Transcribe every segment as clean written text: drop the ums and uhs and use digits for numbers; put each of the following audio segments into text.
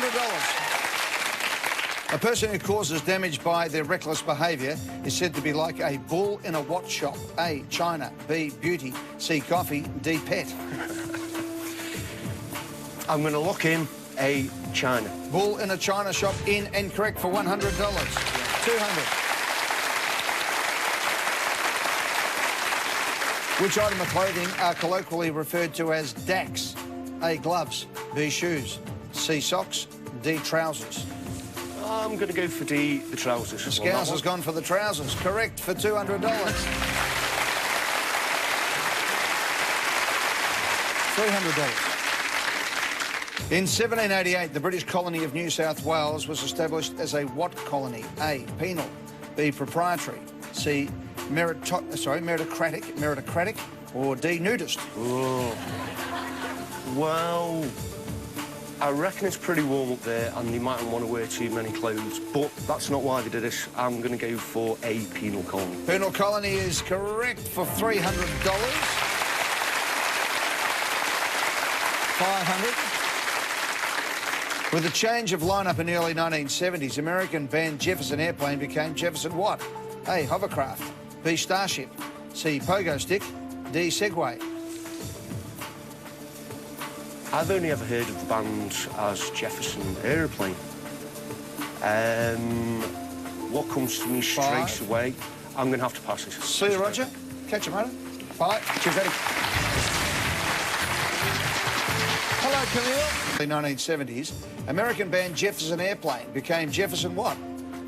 $200. A person who causes damage by their reckless behaviour is said to be like a bull in a watch shop. A, China. B, beauty. C, coffee. D, pet. I'm going to lock in a China. Bull in a China shop, in and correct for $100. 200. Which item of clothing are colloquially referred to as DAX? A, gloves. B, shoes. C, socks. D, trousers. I'm going to go for D, the trousers. The Scouse has gone for the trousers. Correct for $200. $300. In 1788, the British colony of New South Wales was established as a what colony? A, penal. B, proprietary. C, meritocratic, or D, nudist. Oh. Well, I reckon it's pretty warm up there and they mightn't want to wear too many clothes, but that's not why they did it. I'm going to go for a penal colony. Penal colony is correct for $300. 500. With a change of lineup in the early 1970s, American band Jefferson Airplane became Jefferson what? A, hovercraft. B, starship. C, pogo stick. D, Segway. I've only ever heard of the band as Jefferson Airplane. What comes to me straight away, I'm going to have to pass it. See you, Roger. Catch you, mate. Bye. Cheers, Eddie. Hello, Camille. In the 1970s, American band Jefferson Airplane became Jefferson what?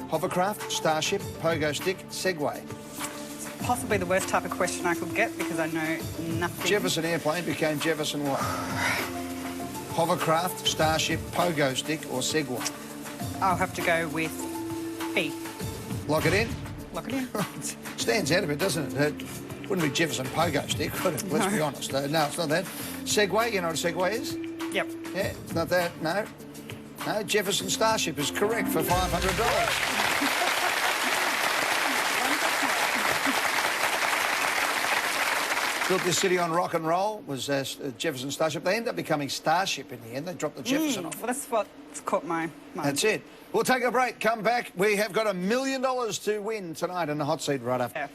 Hovercraft, starship, pogo stick, Segway. Possibly the worst type of question I could get because I know nothing. Jefferson Airplane became Jefferson what? Hovercraft, starship, pogo stick, or Segway? I'll have to go with B. Lock it in? Lock it in. Stands out a bit, doesn't it? It wouldn't be Jefferson pogo stick, would it? Let's be honest. No, it's not that. Segway, you know what a Segway is? Yep. Yeah, it's not that, no. No, Jefferson Starship is correct for $500. Built this city on rock and roll was Jefferson Starship. They ended up becoming Starship in the end. They dropped the Jefferson off. Well, that's what's caught my mind. That's it. We'll take a break, come back. We have got $1 million to win tonight in the hot seat right after. Yeah.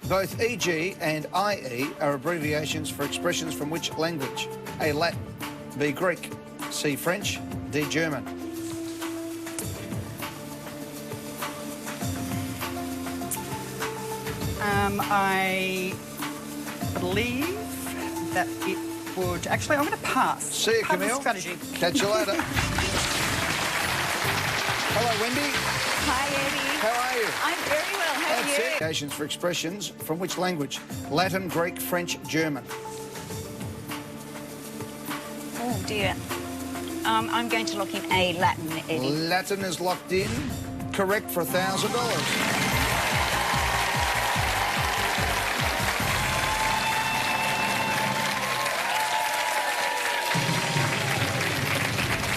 Both EG and IE are abbreviations for expressions from which language? A, Latin. B, Greek. C, French. D, German. I believe that it would... Actually, I'm going to pass. See you, Camille. Strategy. Catch you later. Hello, Wendy. Hi, Eddie. How are you? I'm very well. How are you? Abbreviations for expressions from which language? Latin, Greek, French, German. Oh, dear. I'm going to lock in A, Latin, Eddie. Latin is locked in. Correct for $1,000.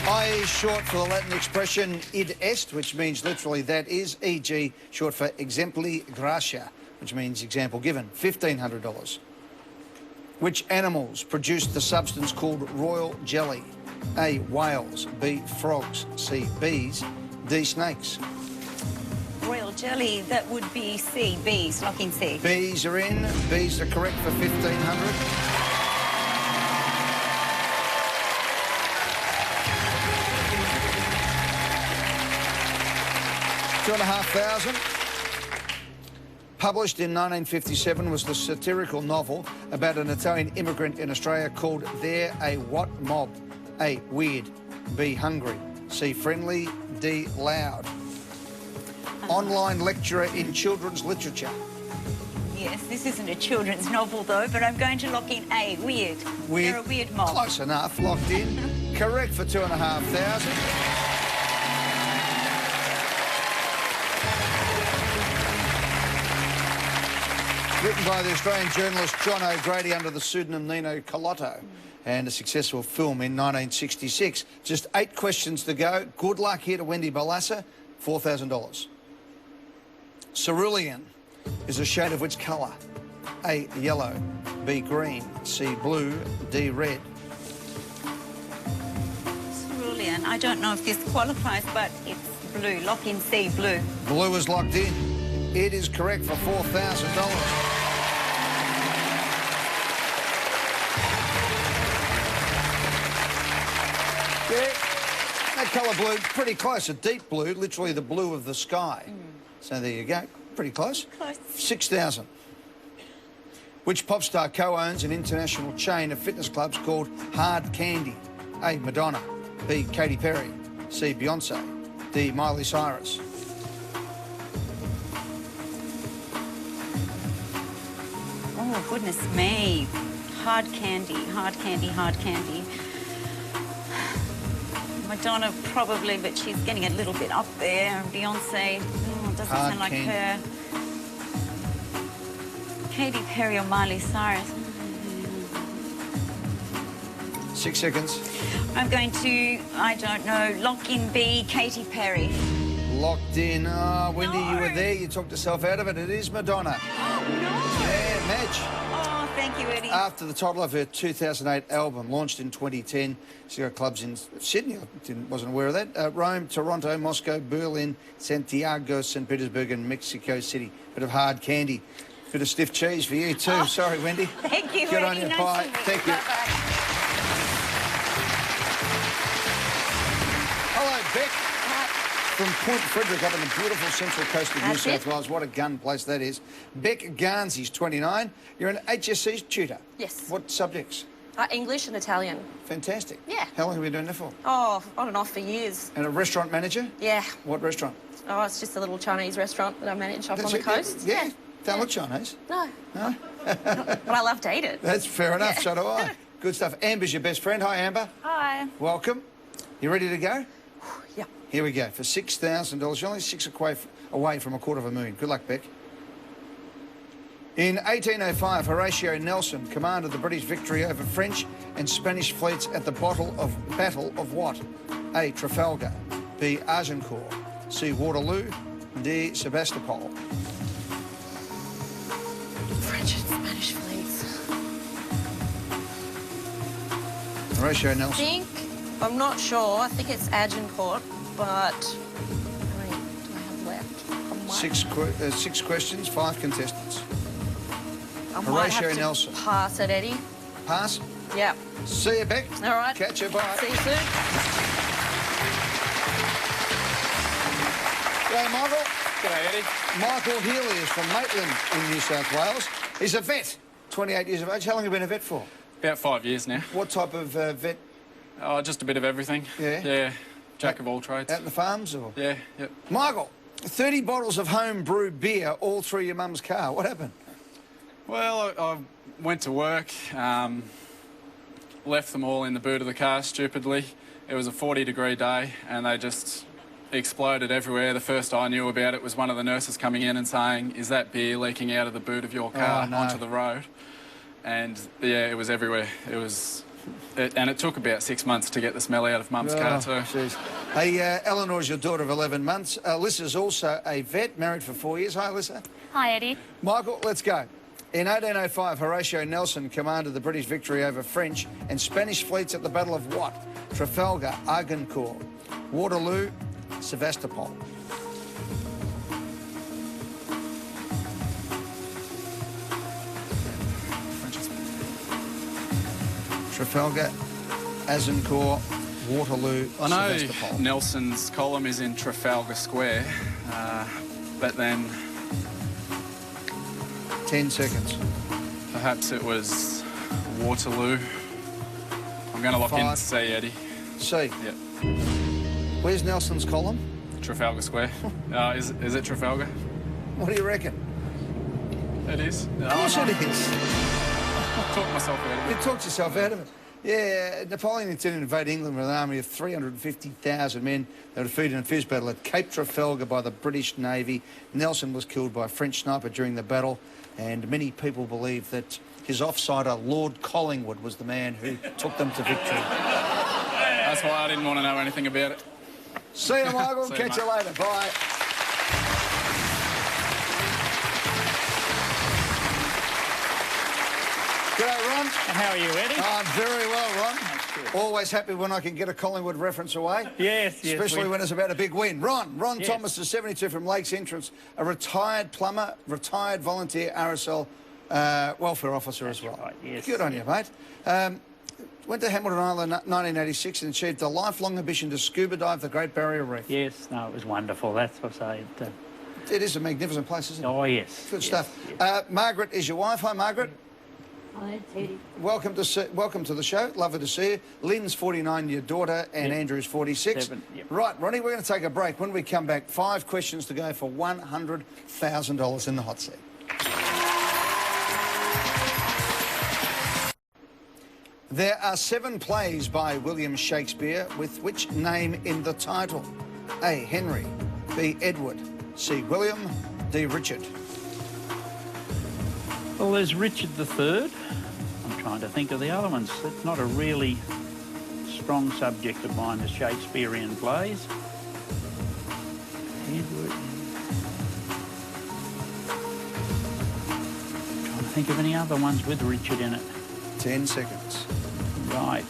I is short for the Latin expression id est, which means literally that is. E.g., short for exempli gratia, which means example given. $1,500. Which animals produced the substance called royal jelly? A, whales. B, frogs. C, bees. D, snakes. Royal jelly, that would be C, bees. Lock in C. Bees are in. Bees are correct for $1,500. $2,500. Published in 1957 was the satirical novel about an Italian immigrant in Australia called They're a What Mob? A, weird. B, hungry. C, friendly. D, loud. Online lecturer in children's literature. Yes, this isn't a children's novel, though, but I'm going to lock in A, weird. Weird. They're a weird mob. Close enough. Locked in. Correct for $2,500. Written by the Australian journalist John O'Grady under the pseudonym Nino Colotto, and a successful film in 1966. Just 8 questions to go. Good luck here to Wendy Balassa. $4,000. Cerulean is a shade of which colour? A, yellow. B, green. C, blue. D, red. I don't know if this qualifies, but it's blue. Lock in C, blue. Blue is locked in. It is correct for $4,000. Yeah, that colour blue, pretty close. A deep blue, literally the blue of the sky. So there you go. Pretty close. Close. 6,000. Which pop star co-owns an international chain of fitness clubs called Hard Candy? A, Madonna. B, Katy Perry. C, Beyonce. D, Miley Cyrus. Oh, goodness me. Hard candy, hard candy, hard candy. Madonna probably, but she's getting a little bit up there. And Beyonce, doesn't Hard sound like candy. her. Katy Perry or Miley Cyrus. 6 seconds. I'm going to, I don't know, lock in B, Katy Perry. Locked in. Oh, Wendy, No. you were there. You talked yourself out of it. It is Madonna. Oh, no. Yeah, Madge. Oh, thank you, Eddie. After the title of her 2008 album, launched in 2010, she's got clubs in Sydney, I wasn't aware of that, Rome, Toronto, Moscow, Berlin, Santiago, St. Petersburg and Mexico City. Bit of hard candy. Bit of stiff cheese for you too. Sorry, Wendy. Thank you, Good on Eddie. you. Nice Bye. to meet Thank you. Bye-bye. Hello, Beck. From Point Frederick up on the beautiful central coast of New That's South it. Wales. What a gun place that is. Beck Garnsey's 29. You're an HSC tutor. Yes. What subjects? English and Italian. Fantastic. Yeah. How long have you been doing that for? Oh, on and off for years. And a restaurant manager? Yeah. What restaurant? Oh, it's just a little Chinese restaurant that I manage up on the it. coast. Yeah. Don't look Chinese. No. No? But I love to eat it. That's fair enough. Yeah. So do I. Good stuff. Amber's your best friend. Hi, Amber. Hi. Welcome. You ready to go? Yeah. Here we go. For $6,000, you're only six away from $250,000. Good luck, Beck. In 1805, Horatio Nelson commanded the British victory over French and Spanish fleets at the Battle of what? A, Trafalgar. B, Agincourt. C, Waterloo. D, Sebastopol. French and Spanish fleets. Horatio Nelson. I'm not sure. I think it's Agincourt, but how many do I have left? I might- Six questions, 5 contestants. I might Horatio have to Nelson. Pass it, Eddie. Pass. Yeah. See you, Beck. All right. Catch you. Bye. See you soon. G'day, Michael. G'day, Eddie. Michael Healy is from Maitland in New South Wales. He's a vet, 28 years of age. How long have you been a vet for? About 5 years now. What type of vet? Oh, just a bit of everything. Yeah? Yeah. Jack of all trades. Out in the farms or? Yeah, yep. Michael, 30 bottles of home brewed beer all through your mum's car. What happened? Well, I went to work, left them all in the boot of the car stupidly. It was a 40-degree day and they just exploded everywhere. The first I knew about it was one of the nurses coming in and saying, "Is that beer leaking out of the boot of your car Oh, no. onto the road?" And yeah, it was everywhere. And it took about 6 months to get the smell out of Mum's car too. Jeez. Hey, Eleanor's your daughter of 11 months. Alyssa's also a vet, married for 4 years. Hi, Alyssa. Hi, Eddie. Michael, let's go. In 1805, Horatio Nelson commanded the British victory over French and Spanish fleets at the Battle of what? Trafalgar, Agincourt, Waterloo, Sebastopol. Trafalgar, Agincourt, Waterloo, I know Sebastopol. Nelson's column is in Trafalgar Square, but then 10 seconds. perhaps it was Waterloo. I'm going to lock in 5. C, Eddie. C. Yep. Where's Nelson's column? Trafalgar Square. Is it Trafalgar? What do you reckon? It is. Of course it is. Talk myself out of You it. talked yourself out of it. Yeah, Napoleon intended to invade England with an army of 350,000 men. They were defeated in a fierce battle at Cape Trafalgar by the British Navy. Nelson was killed by a French sniper during the battle, and many people believe that his offsider, Lord Collingwood, was the man who took them to victory. That's why I didn't want to know anything about it. See you, Michael. See you, Catch you mate. later. Bye. G'day, Ron. How are you, Eddie? I'm very well, Ron. Always happy when I can get a Collingwood reference away. Yes, yes. Especially when it's about a big win. Ron Thomas is 72 from Lakes Entrance, a retired plumber, retired volunteer RSL welfare officer as well. Right, yes. Good on you, mate. Went to Hamilton Island 1986 and achieved a lifelong ambition to scuba dive the Great Barrier Reef. Yes, no, it was wonderful. That's what I say. It is a magnificent place, isn't it? Oh, yes. Good yes, stuff. Yes. Margaret is your wife. Hi, Margaret. Hi, Teddy. Welcome to the show. Lovely to see you. Lynn's 49, your daughter, and Andrew's 46. Yep. Right, Ronnie, we're going to take a break. When we come back, 5 questions to go for $100,000 in the hot seat. There are 7 plays by William Shakespeare with which name in the title? A. Henry, B. Edward, C. William, D. Richard. Well, there's Richard III. I'm trying to think of the other ones. It's not a really strong subject of mine, the Shakespearean plays. Edward. Trying to think of any other ones with Richard in it. 10 seconds. Right.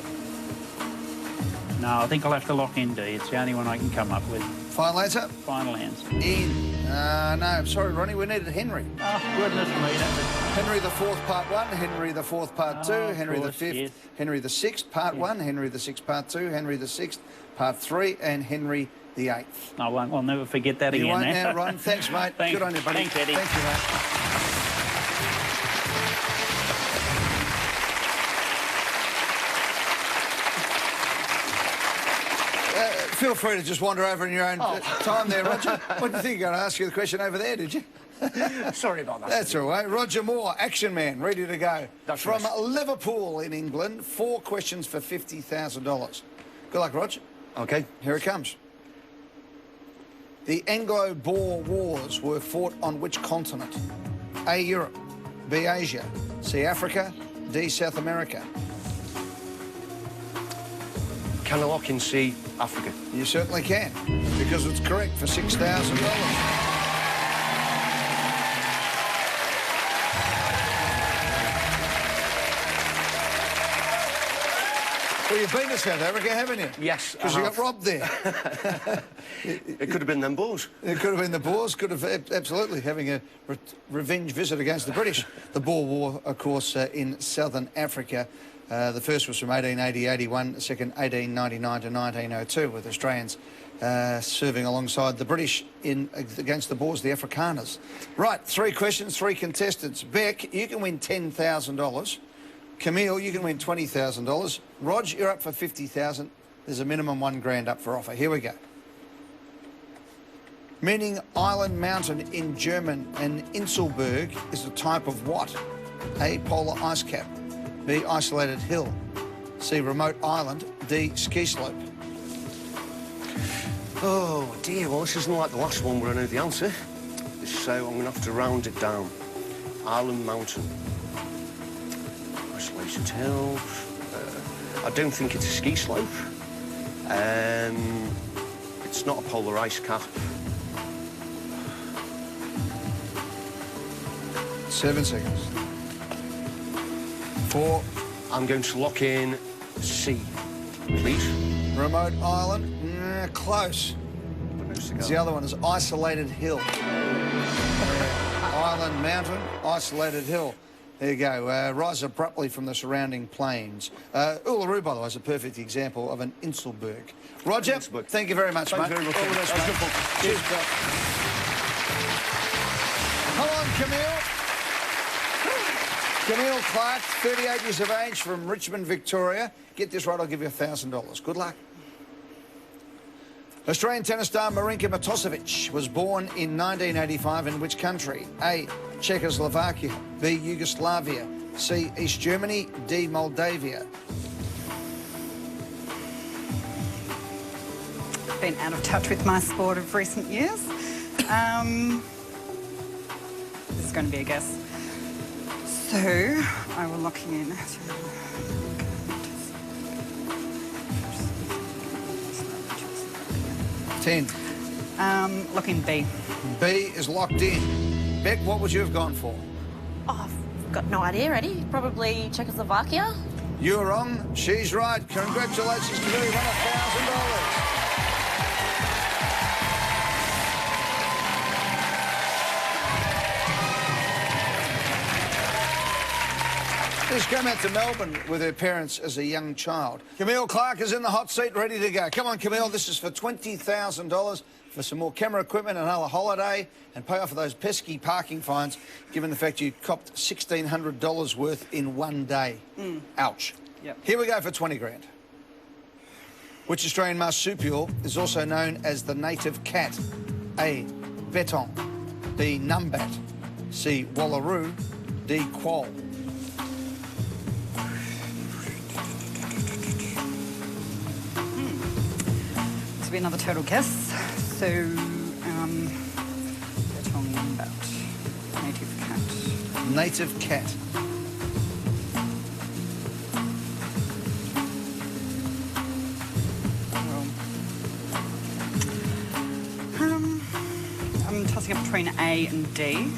No, I think I'll have to lock in D. It's the only one I can come up with. Final answer? Final answer. In. No, sorry, Ronnie, we needed Henry. Oh, goodness me. Henry the Fourth, Part 1, Henry the Fourth, Part 2, Henry the Fifth, yes. Henry the Sixth, Part 1, Henry the Sixth, Part 2, Henry the Sixth, Part 3, and Henry the Eighth. I won't. I'll never forget that again. You won't now, Ron. Thanks, mate. Thanks. Good on you, buddy. Thanks, Eddie. Thank you, mate. Feel free to just wander over in your own time there, Roger. What do you think? I'm going to ask you the question over there, did you? Sorry about that. That's all right. Roger Moore, action man, ready to go. That's From right. Liverpool in England, 4 questions for $50,000. Good luck, Roger. OK. Here it comes. The Anglo-Boer Wars were fought on which continent? A, Europe, B, Asia, C, Africa, D, South America. Can I lock in C, Africa? You certainly can, because it's correct for $6,000. Well, you've been to South Africa, haven't you? Yes, because you got robbed there. It could have been them Boers. It could have been the Boers, could have, absolutely, having a revenge visit against the British. The Boer War, of course, in southern Africa. The first was from 1880-81, the second 1899 to 1902, with Australians serving alongside the British against the Boers, the Afrikaners. Right, 3 questions, 3 contestants. Beck, you can win $10,000. Camille, you can win $20,000. Rog, you're up for $50,000. There's a minimum $1 grand up for offer. Here we go. Meaning island mountain in German, an Inselberg is a type of what? A, polar ice cap. B, isolated hill. C, remote island. D, ski slope. Oh, dear. Well, this isn't like the last one where I know the answer. So I'm going to have to round it down. Island mountain. Isolated hill. I don't think it's a ski slope. It's not a polar ice cap. 7 seconds. 4. I'm going to lock in C, please. Remote island. Close. But no cigar. The other one is isolated hill. Island mountain, isolated hill. There you go. Rise abruptly from the surrounding plains. Uluru, by the way, is a perfect example of an Inselberg. Roger, Inselberg. thank you very much, Thank mate. you very much. All the best, That's mate. good fun. Cheers, bro. Come on, Camille. Camille Clark, 38 years of age, from Richmond, Victoria. Get this right, I'll give you $1,000. Good luck. Australian tennis star Marinka Matosevic was born in 1985 in which country? A, Czechoslovakia, B, Yugoslavia, C, East Germany, D, Moldavia. Been out of touch with my sport of recent years. This is going to be a guess. So, I will lock in. 10. Lock in B. B is locked in. Beck, what would you have gone for? Oh, I've got no idea, Eddie. Probably Czechoslovakia. You're wrong. She's right. Congratulations, Camille. You won $1,000. She's come out to Melbourne with her parents as a young child. Camille Clark is in the hot seat, ready to go. Come on, Camille, this is for $20,000 for some more camera equipment, another holiday, and pay off for those pesky parking fines, given the fact you copped $1,600 worth in one day. Ouch. Yep. Here we go for 20 grand. Which Australian marsupial is also known as the native cat? A, bettong, B, numbat, C, wallaroo, D, quoll. This will be another total guess. So, bettong numbat, native cat. Native cat. Well, I'm tossing up between A and D.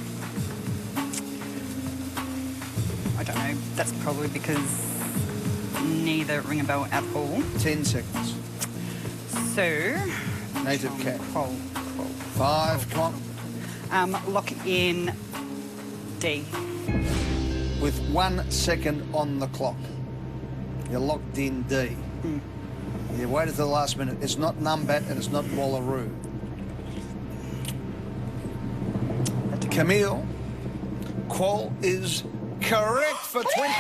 I don't know. That's probably because neither ring a bell at all. 10 seconds. So, Native cat. Quoll. 5, come on. Lock in D. With 1 second on the clock. You're locked in D. You waited till the last minute. It's not numbat and it's not wallaroo. Camille, quoll is correct for 20.